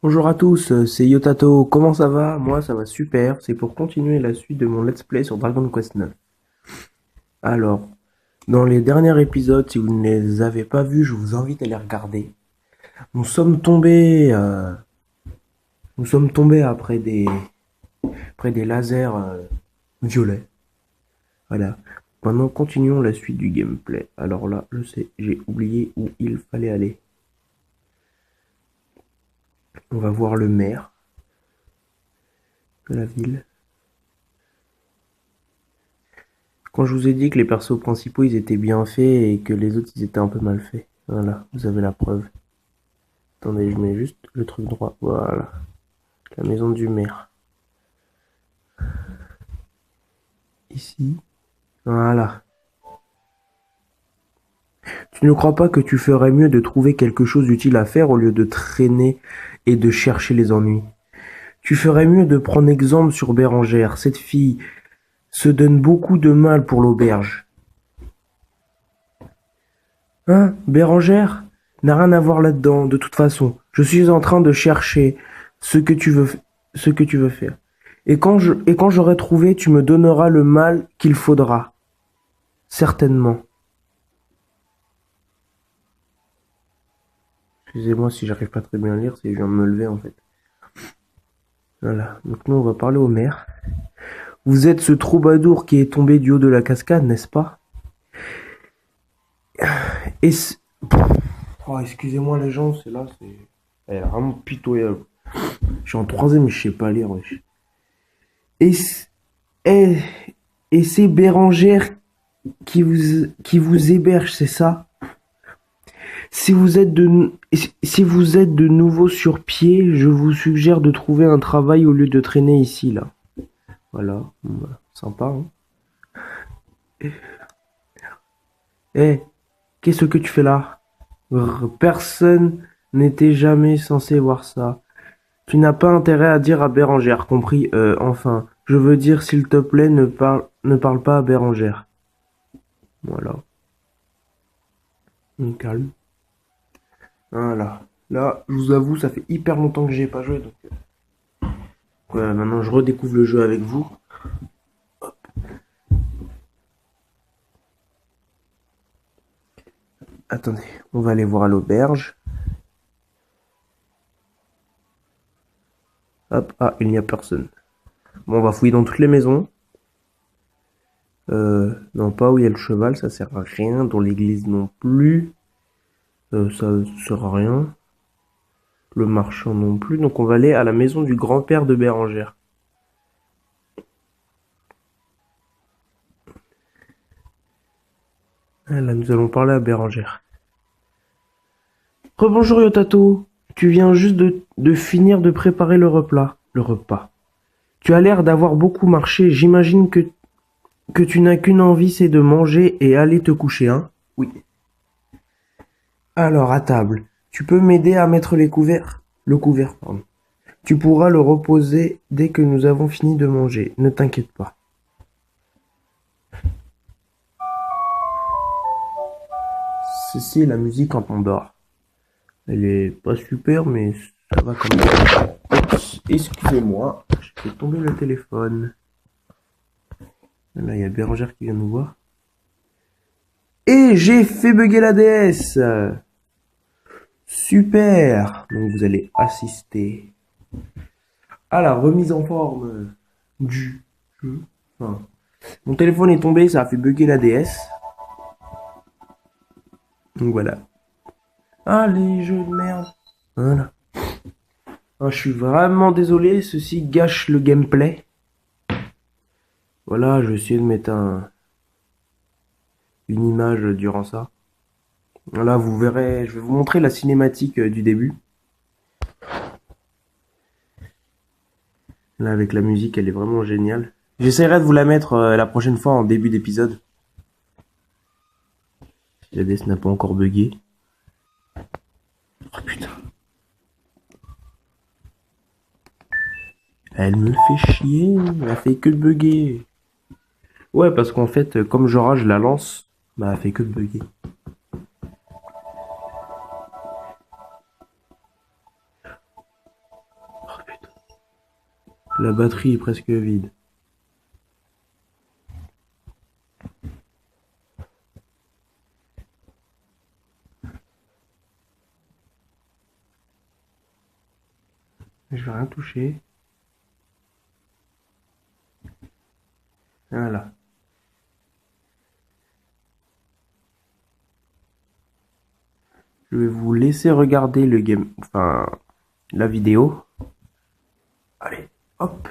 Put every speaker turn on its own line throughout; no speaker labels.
Bonjour à tous, c'est Yotato, comment ça va? Moi ça va super, c'est pour continuer la suite de mon let's play sur Dragon Quest 9. Alors, dans les derniers épisodes, si vous ne les avez pas vus, je vous invite à les regarder. Nous sommes tombés, euh, nous sommes tombés après des lasers violets. Voilà. Maintenant, continuons la suite du gameplay. Alors là, je sais, j'ai oublié où il fallait aller. On va voir le maire de la ville. Quand je vous ai dit que les persos principaux ils étaient bien faits et que les autres ils étaient un peu mal faits. Voilà, vous avez la preuve. Attendez, je mets juste le truc droit. Voilà. La maison du maire. Ici. Voilà. Tu ne crois pas que tu ferais mieux de trouver quelque chose d'utile à faire au lieu de traîner et de chercher les ennuis? Tu ferais mieux de prendre exemple sur Bérangère. Cette fille se donne beaucoup de mal pour l'auberge. Hein, Bérangère n'a rien à voir là-dedans, de toute façon. Je suis en train de chercher ce que tu veux, ce que tu veux faire. Et quand j'aurai trouvé, tu me donneras le mal qu'il faudra. Certainement. Excusez-moi si j'arrive pas très bien à lire, c'est que je viens de me lever en fait. Voilà. Donc nous on va parler au maire. Vous êtes ce troubadour qui est tombé du haut de la cascade, n'est-ce pas? Et oh, excusez-moi les gens, c'est là, c'est. Elle est vraiment pitoyable. Je suis en troisième, mais je sais pas lire, wesh. Et, et, et c'est Bérangère qui vous héberge, c'est ça? Si vous êtes de nouveau sur pied, je vous suggère de trouver un travail au lieu de traîner ici, là. Voilà. Bah, sympa, hein. Eh, qu'est-ce que tu fais là? Personne n'était jamais censé voir ça. Tu n'as pas intérêt à dire à Bérangère, compris? Enfin, je veux dire, s'il te plaît, ne parle pas à Bérangère. Voilà. On calme. Voilà. Là, je vous avoue, ça fait hyper longtemps que j'ai pas joué, donc ouais, maintenant je redécouvre le jeu avec vous. Attendez, on va aller voir à l'auberge. Hop, ah, il n'y a personne. Bon, on va fouiller dans toutes les maisons. Non, pas où il y a le cheval, ça sert à rien. Dans l'église non plus. Ça sert à rien. Le marchand non plus. Donc on va aller à la maison du grand-père de Bérangère. Ah, là, nous allons parler à Bérangère. Rebonjour Yotato. Tu viens juste de finir de préparer le repas. Le repas. Tu as l'air d'avoir beaucoup marché. J'imagine que tu n'as qu'une envie, c'est de manger et aller te coucher, hein? Oui. Alors, à table. Tu peux m'aider à mettre les couverts? Le couvert, pardon. Tu pourras le reposer dès que nous avons fini de manger. Ne t'inquiète pas. Ceci est la musique quand on dort. Elle est pas super, mais ça va quand même. Oups, excusez-moi, j'ai fait tomber le téléphone. Là, il y a Bérangère qui vient nous voir. Et j'ai fait bugger la DS. Super. Donc vous allez assister à la remise en forme du jeu. Enfin, mon téléphone est tombé, ça a fait bugger la DS. Donc voilà. Ah, les jeux de merde. Voilà. Ah, je suis vraiment désolé, ceci gâche le gameplay. Voilà, je vais essayer de mettre une image durant ça. Là, vous verrez, je vais vous montrer la cinématique du début. Là, avec la musique, elle est vraiment géniale. J'essaierai de vous la mettre la prochaine fois en début d'épisode. Si la DS n'a pas encore bugué. Oh putain. Elle me fait chier, elle a fait que de bugger. Ouais, parce qu'en fait, comme Jorah, je la lance, bah, elle fait que de bugger. La batterie est presque vide. Je vais rien toucher. Voilà. Je vais vous laisser regarder le game, enfin, la vidéo. Allez, hop.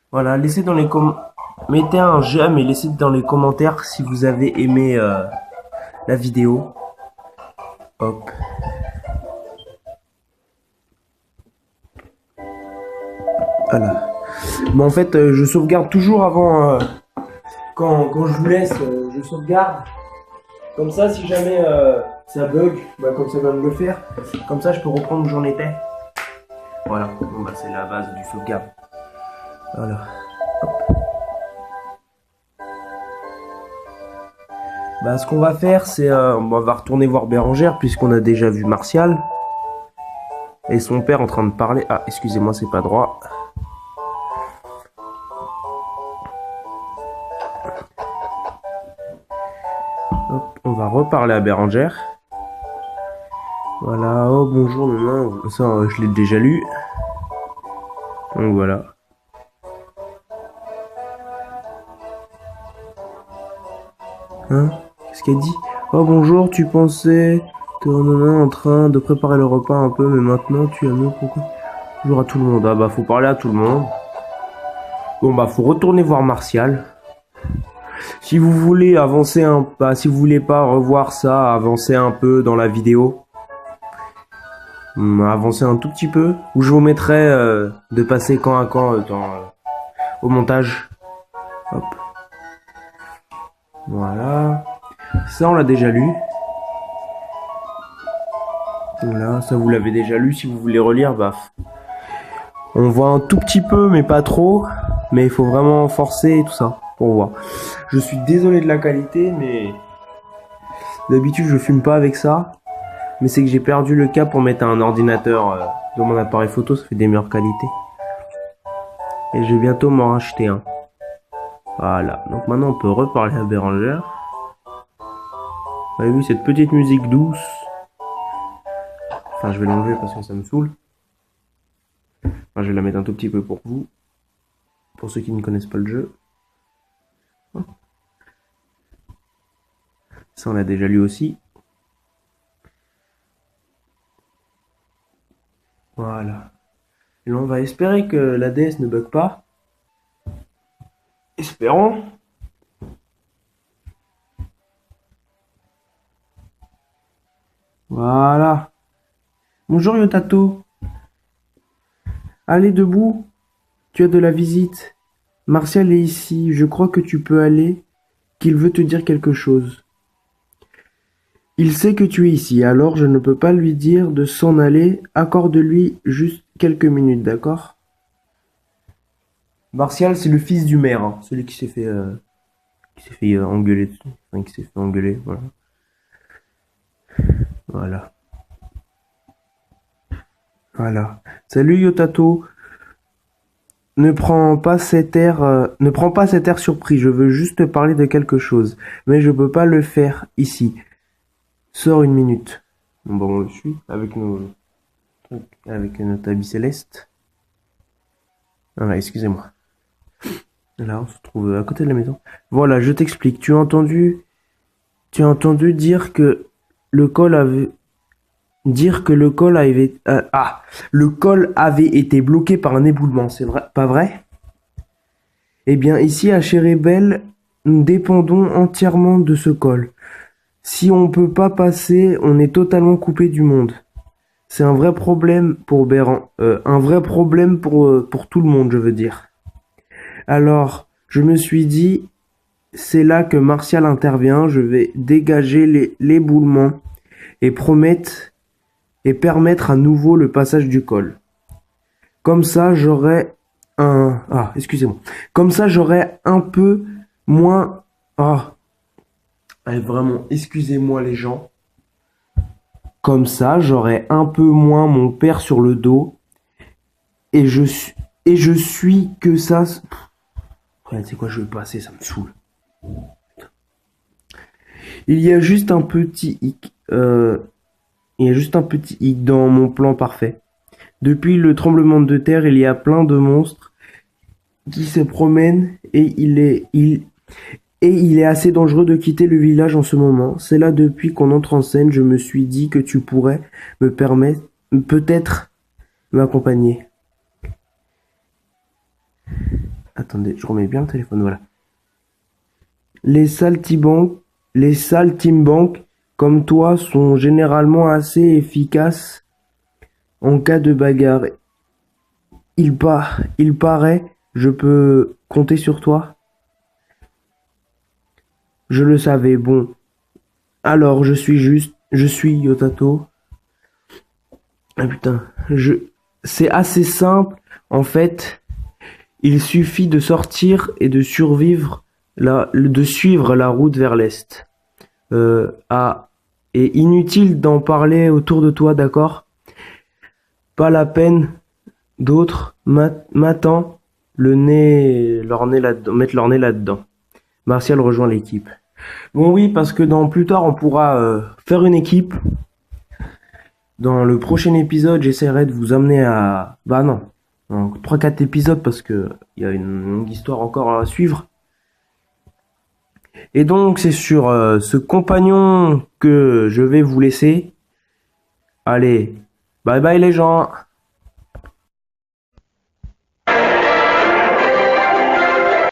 Voilà, laissez dans les mettez un j'aime et laissez dans les commentaires si vous avez aimé la vidéo. Hop. Voilà. Bon, en fait, je sauvegarde toujours avant. Quand je vous laisse, je sauvegarde. Comme ça, si jamais ça bug, bah, comme ça vient de le faire, comme ça je peux reprendre où j'en étais. Voilà, bon, bah, c'est la base du sauvegarde. Voilà. Hop. Bah, ce qu'on va faire, c'est on va retourner voir Bérangère puisqu'on a déjà vu Martial et son père en train de parler. Ah, excusez-moi, c'est pas droit. Hop, on va reparler à Bérangère. Voilà, oh bonjour, non, ça je l'ai déjà lu. Donc voilà. Hein? Qu'est-ce qu'elle dit? Oh bonjour, tu pensais t'es en train de préparer le repas un peu, mais maintenant tu as mieux pourquoi? Bonjour à tout le monde. Ah bah faut parler à tout le monde. Bon bah faut retourner voir Martial. Si vous voulez avancer si vous voulez pas revoir ça, avancer un peu dans la vidéo. Avancer un tout petit peu. Ou je vous mettrai de passer camp à camp au montage. Hop. Voilà. Ça, on l'a déjà lu. Voilà, ça vous l'avez déjà lu. Si vous voulez relire, bah, on voit un tout petit peu, mais pas trop. Mais il faut vraiment forcer et tout ça pour voir. Je suis désolé de la qualité, mais d'habitude, je fume pas avec ça. Mais c'est que j'ai perdu le câble pour mettre un ordinateur dans mon appareil photo. Ça fait des meilleures qualités. Et je vais bientôt m'en racheter un. Voilà, donc maintenant on peut reparler à Bérangère. Vous avez vu cette petite musique douce? Enfin, je vais l'enlever parce que ça me saoule. Enfin, je vais la mettre un tout petit peu pour vous. Pour ceux qui ne connaissent pas le jeu. Ça, on l'a déjà lu aussi. Voilà. Et là, on va espérer que la DS ne bug pas. Espérons. Voilà. Bonjour Yotato. Allez debout. Tu as de la visite. Martial est ici. Je crois que tu peux aller. Qu'il veut te dire quelque chose. Il sait que tu es ici, alors je ne peux pas lui dire de s'en aller. Accorde-lui juste quelques minutes, d'accord? Martial, c'est le fils du maire, hein, celui qui s'est fait engueuler dessus. Enfin, qui s'est fait engueuler, voilà. Voilà. Voilà. Salut Yotato. Ne prends pas cet air surpris. Je veux juste te parler de quelque chose, mais je peux pas le faire ici. Sors une minute. Bon, on le suit avec notre habit céleste. Voilà, excusez-moi. Là, on se trouve à côté de la maison. Voilà, je t'explique. Tu as entendu le col avait, dire que le col avait été bloqué par un éboulement. C'est vrai, pas vrai? Eh bien, ici à Chérébel, nous dépendons entièrement de ce col. Si on peut pas passer, on est totalement coupé du monde. C'est un vrai problème pour Béran, un vrai problème pour tout le monde, je veux dire. Alors, je me suis dit, c'est là que Martial intervient, je vais dégager l'éboulement et permettre à nouveau le passage du col. Comme ça, excusez-moi. Comme ça, j'aurai un peu moins, vraiment, excusez-moi les gens. Comme ça, j'aurai un peu moins mon père sur le dos et je suis que ça. Ouais, tu sais quoi, je vais passer, ça me saoule. Il y a juste un petit hic. Il y a juste un petit hic dans mon plan parfait. Depuis le tremblement de terre, il y a plein de monstres qui se promènent et il est assez dangereux de quitter le village en ce moment. C'est là depuis qu'on entre en scène, je me suis dit que tu pourrais me permettre, peut-être m'accompagner. Attendez, je remets bien le téléphone, voilà. Les saltimbanques comme toi sont généralement assez efficaces en cas de bagarre. Il paraît, je peux compter sur toi? Je le savais, bon. Alors, je suis Yotato. Ah putain, c'est assez simple, en fait. Il suffit de sortir et de de suivre la route vers l'est. Et inutile d'en parler autour de toi, d'accord? Pas la peine d'autres m'attend mettre leur nez là-dedans. Martial rejoint l'équipe. Bon oui, parce que plus tard on pourra faire une équipe. Dans le prochain épisode, j'essaierai de vous amener à... Bah non, 3-4 épisodes parce que il y a une longue histoire encore à suivre. Et donc c'est sur ce compagnon que je vais vous laisser. Allez, bye bye les gens.